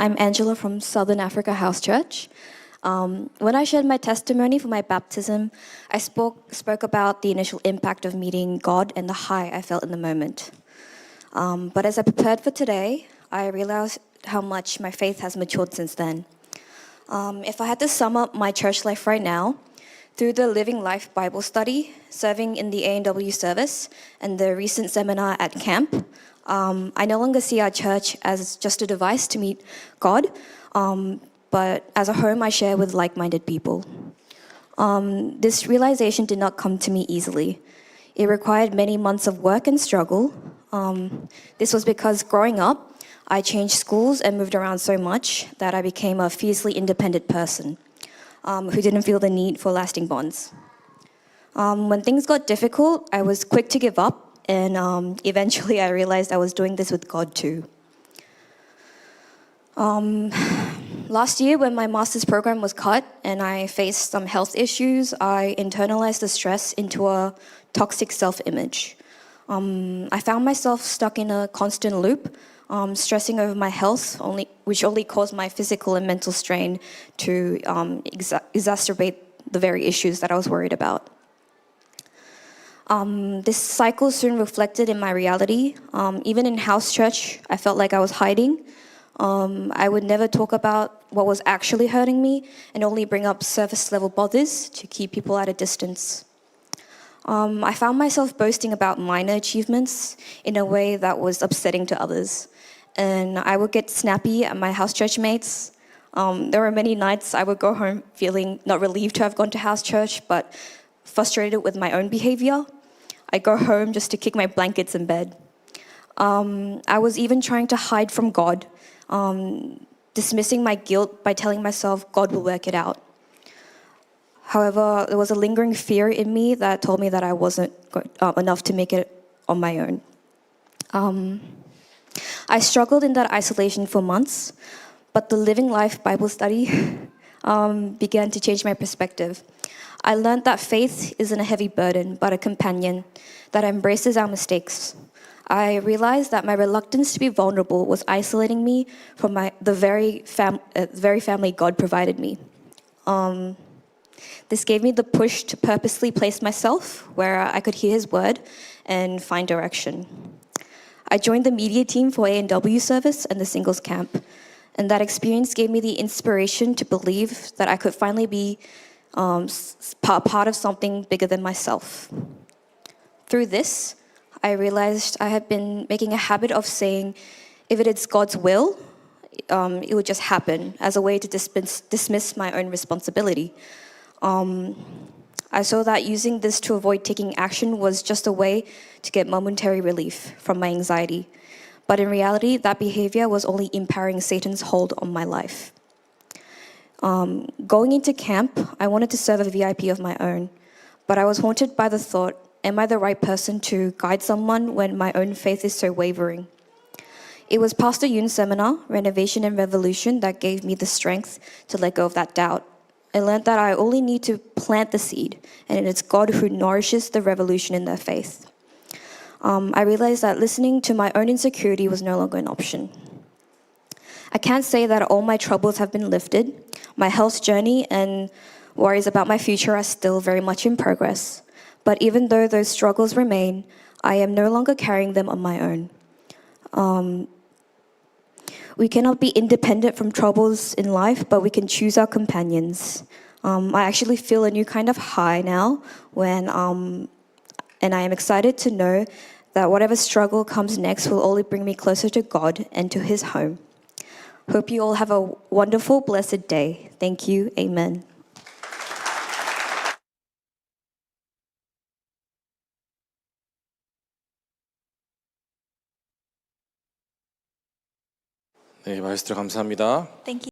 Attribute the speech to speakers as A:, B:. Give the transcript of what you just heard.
A: I'm Angela from Southern Africa House Church. When I shared my testimony for my baptism, I spoke about the initial impact of meeting God and the high I felt in the moment. But as I prepared for today, I realized how much my faith has matured since then. If I had to sum up my church life right now, through the Living Life Bible study, serving in the ANW service, and the recent seminar at camp, I no longer see our church as just a device to meet God, but as a home I share with like-minded people. This realization did not come to me easily. It required many months of work and struggle. This was because growing up, I changed schools and moved around so much that I became a fiercely independent person who didn't feel the need for lasting bonds. When things got difficult, I was quick to give up, and eventually I realized I was doing this with God too. Last year, when my master's program was cut and I faced some health issues, I internalized the stress into a toxic self-image. I found myself stuck in a constant loop, stressing over my health, which only caused my physical and mental strain to exacerbate the very issues that I was worried about. This cycle soon reflected in my reality. Even in house church, I felt like I was hiding. I would never talk about what was actually hurting me and only bring up surface-level bothers to keep people at a distance. I found myself boasting about minor achievements in a way that was upsetting to others. And I would get snappy at my house church mates. There were many nights I would go home feeling not relieved to have gone to house church, but frustrated with my own behavior. I'd go home just to kick my blankets in bed. I was even trying to hide from God, dismissing my guilt by telling myself God will work it out. However, there was a lingering fear in me that told me that I wasn't enough to make it on my own. I struggled in that isolation for months, but the Living Life Bible study began to change my perspective. I learned that faith isn't a heavy burden, but a companion that embraces our mistakes. I realized that my reluctance to be vulnerable was isolating me from the very family God provided me. This gave me the push to purposely place myself where I could hear His word and find direction. I joined the media team for ANW service and the singles camp, and that experience gave me the inspiration to believe that I could finally be part of something bigger than myself. Through this, I realized I had been making a habit of saying, if it is God's will, it would just happen, as a way to dismiss my own responsibility. I saw that using this to avoid taking action was just a way to get momentary relief from my anxiety. But in reality, that behavior was only empowering Satan's hold on my life. Going into camp, I wanted to serve a VIP of my own, but I was haunted by the thought, am I the right person to guide someone when my own faith is so wavering? It was Pastor Yoon's seminar, Renovation and Revolution, that gave me the strength to let go of that doubt. I learned that I only need to plant the seed, and it's God who nourishes the revolution in their faith. I realized that listening to my own insecurity was no longer an option. I can't say that all my troubles have been lifted. My health journey and worries about my future are still very much in progress. But even though those struggles remain, I am no longer carrying them on my own. We cannot be independent from troubles in life, but we can choose our companions. I actually feel a new kind of high now and I am excited to know that whatever struggle comes next will only bring me closer to God and to His home. Hope you all have a wonderful, blessed day. Thank you. Amen.
B: 네, 마이스트로 감사합니다.
A: Thank you.